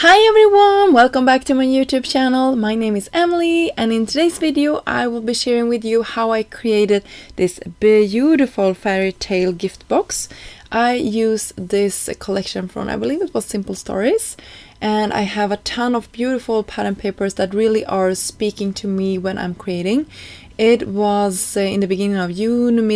Hi everyone, welcome back to my YouTube channel. My name is Emily, and in today's video I will be sharing with you how I created this beautiful fairy tale gift box. I use this collection from, I believe it was Simple Stories, and I have a ton of beautiful pattern papers that really are speaking to me when I'm creating. It was in the beginning of June,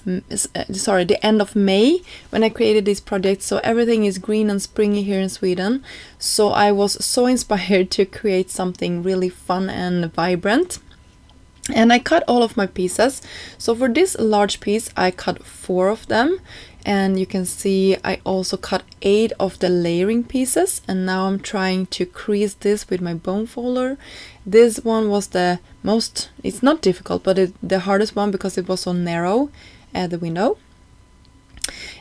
the end of May when I created this project, so everything is green and springy here in Sweden. So I was so inspired to create something really fun and vibrant. And I cut all of my pieces. So for this large piece I cut 4 of them, and you can see I also cut 8 of the layering pieces, and now I'm trying to crease this with my bone folder. This one was the most, it's not difficult, but the hardest one because it was so narrow at the window.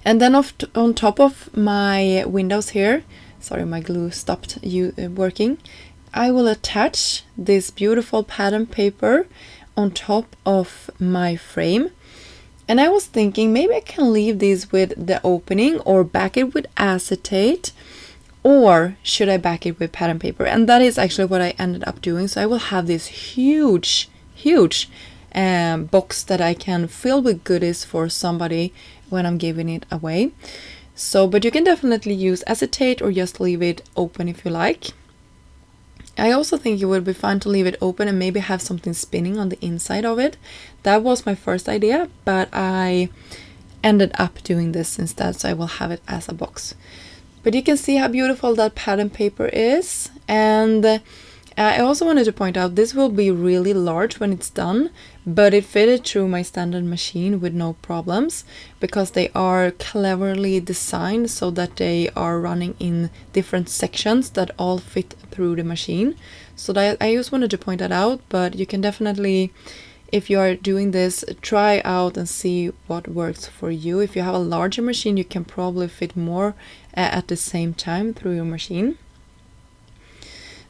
And then on top of my windows here, sorry, my glue stopped working, I will attach this beautiful pattern paper on top of my frame. And I was thinking maybe I can leave these with the opening or back it with acetate, or should I back it with pattern paper? And that is actually what I ended up doing. So I will have this huge box that I can fill with goodies for somebody when I'm giving it away. So, but you can definitely use acetate or just leave it open if you like. I also think it would be fun to leave it open and maybe have something spinning on the inside of it. That was my first idea, but I ended up doing this instead, so I will have it as a box. But you can see how beautiful that pattern paper is, and I also wanted to point out this will be really large when it's done, but it fitted through my standard machine with no problems because they are cleverly designed so that they are running in different sections that all fit through the machine. So that I just wanted to point that out, but you can definitely, if you are doing this, try out and see what works for you. If you have a larger machine, you can probably fit more at the same time through your machine.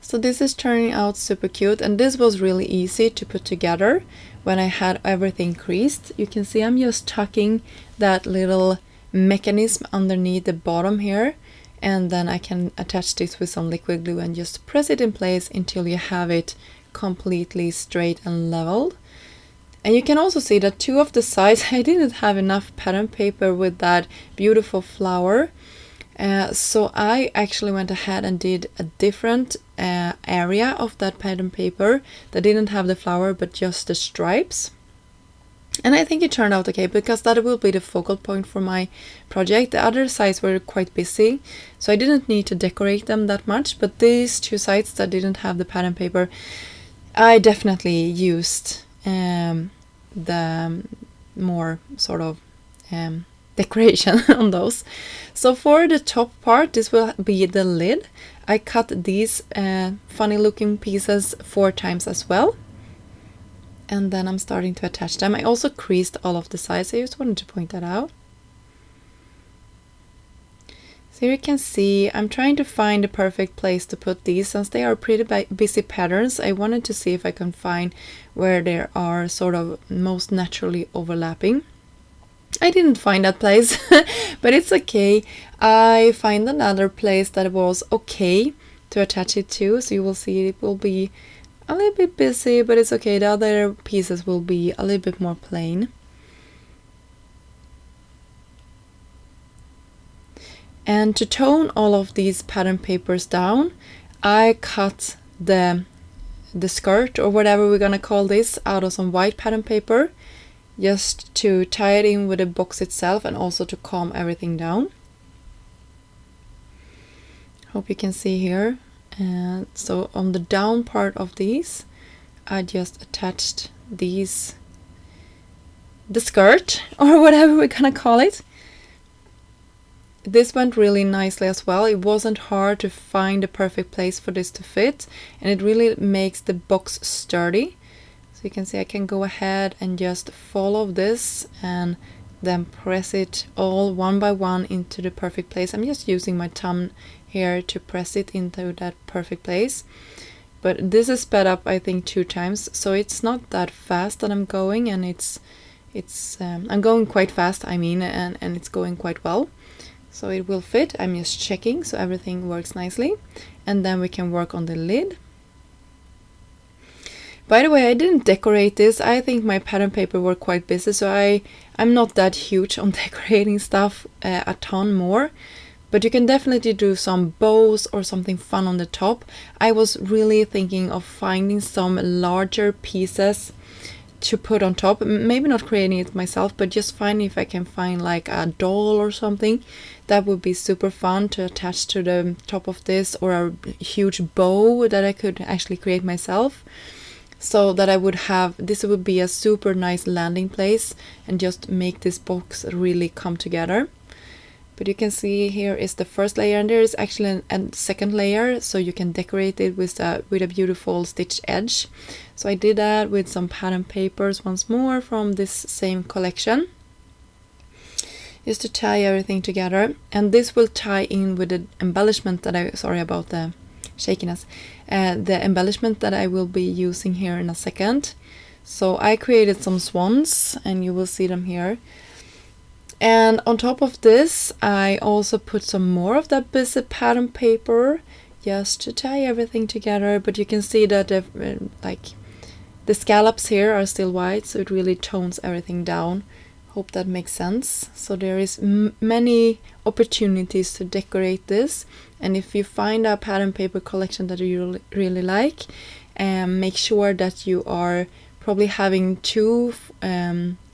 So this is turning out super cute, and this was really easy to put together when I had everything creased. You can see I'm just tucking that little mechanism underneath the bottom here, and then I can attach this with some liquid glue and just press it in place until you have it completely straight and leveled. And you can also see that 2 of the sides I didn't have enough pattern paper with that beautiful flower. So I actually went ahead and did a different area of that pattern paper that didn't have the flower but just the stripes. And I think it turned out okay because that will be the focal point for my project. The other sides were quite busy, so I didn't need to decorate them that much, but these 2 sides that didn't have the pattern paper, I definitely used the more sort of decoration on those. So for the top part, this will be the lid. I cut these funny looking pieces 4 times as well, and then I'm starting to attach them. I also creased all of the sides. I just wanted to point that out. So you can see I'm trying to find the perfect place to put these. Since they are pretty busy patterns, I wanted to see if I can find where they are sort of most naturally overlapping. I didn't find that place, but it's okay. I find another place that was okay to attach it to, so you will see it will be a little bit busy, but it's okay. The other pieces will be a little bit more plain. And to tone all of these pattern papers down, I cut the skirt, or whatever we're gonna call this, out of some white pattern paper, just to tie it in with the box itself and also to calm everything down. Hope you can see here. And so on the down part of these, I just attached the skirt, or whatever we're gonna call it. This went really nicely as well. It wasn't hard to find the perfect place for this to fit, and it really makes the box sturdy. So you can see I can go ahead and just follow this and then press it all one by one into the perfect place. I'm just using my thumb here to press it into that perfect place. But this is sped up, I think, 2 times, so it's not that fast that I'm going, and I'm going quite fast, I mean, and it's going quite well. So it will fit. I'm just checking so everything works nicely. And then we can work on the lid. By the way, I didn't decorate this. I think my pattern paper were quite busy, so I'm not that huge on decorating stuff a ton more. But you can definitely do some bows or something fun on the top. I was really thinking of finding some larger pieces to put on top. Maybe not creating it myself, but just finding if I can find like a doll or something. That would be super fun to attach to the top of this, or a huge bow that I could actually create myself. So that I would have, this would be a super nice landing place and just make this box really come together. But you can see here is the first layer, and there is actually a second layer, so you can decorate it with a beautiful stitched edge. So I did that with some pattern papers once more from this same collection, just to tie everything together. And this will tie in with the embellishment that sorry about the shakiness, the embellishment that I will be using here in a second. So I created some swans, and you will see them here. And on top of this, I also put some more of that busy pattern paper just to tie everything together. But you can see that the scallops here are still white, so it really tones everything down. Hope that makes sense. So there is many opportunities to decorate this. And if you find a pattern paper collection that you really like, make sure that you are probably having two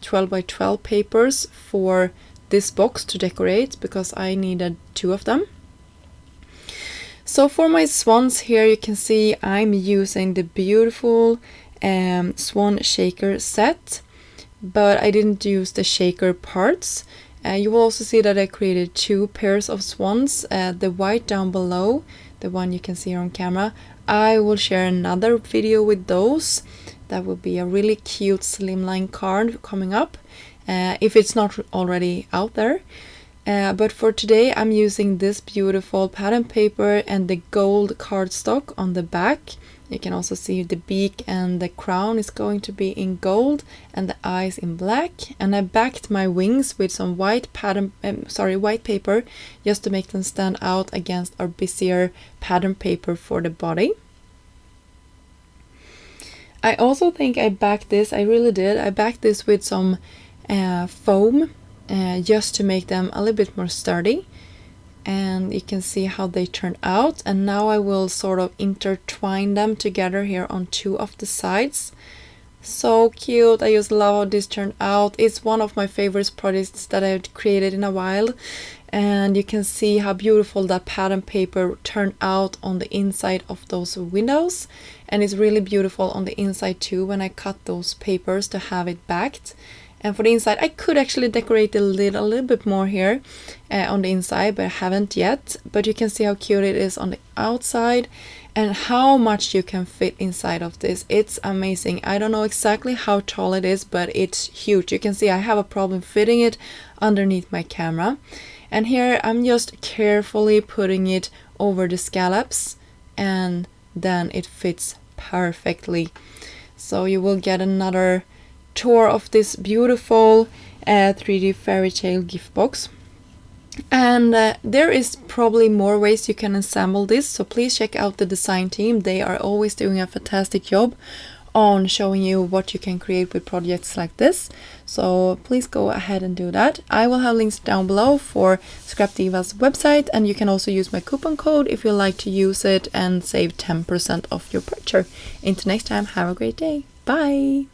12 by 12 papers for this box to decorate, because I needed 2 of them. So for my swans here, you can see I'm using the beautiful swan shaker set, but I didn't use the shaker parts. You will also see that I created 2 pairs of swans, the white down below, the one you can see on camera. I will share another video with those. That will be a really cute slimline card coming up, if it's not already out there. But for today, I'm using this beautiful pattern paper and the gold cardstock on the back. You can also see the beak and the crown is going to be in gold and the eyes in black. And I backed my wings with some white paper, just to make them stand out against our busier pattern paper for the body. I also think I backed this, I really did. I backed this with some foam, just to make them a little bit more sturdy. And you can see how they turn out. And now I will sort of intertwine them together here on 2 of the sides. So cute. I just love how this turned out. It's one of my favorite projects that I've created in a while. And you can see how beautiful that pattern paper turned out on the inside of those windows. And it's really beautiful on the inside too, when I cut those papers to have it backed. And for the inside, I could actually decorate the lid a little bit more here on the inside, but I haven't yet. But you can see how cute it is on the outside and how much you can fit inside of this. It's amazing. I don't know exactly how tall it is, but it's huge. You can see I have a problem fitting it underneath my camera. And here I'm just carefully putting it over the scallops, and then it fits perfectly. So you will get another tour of this beautiful 3D Fairytale gift box. And there is probably more ways you can assemble this, so please check out the design team. They are always doing a fantastic job on showing you what you can create with projects like this. So please go ahead and do that. I will have links down below for Scrap Diva's website, and you can also use my coupon code if you like to use it and save 10% off your purchase. Until next time, have a great day. Bye!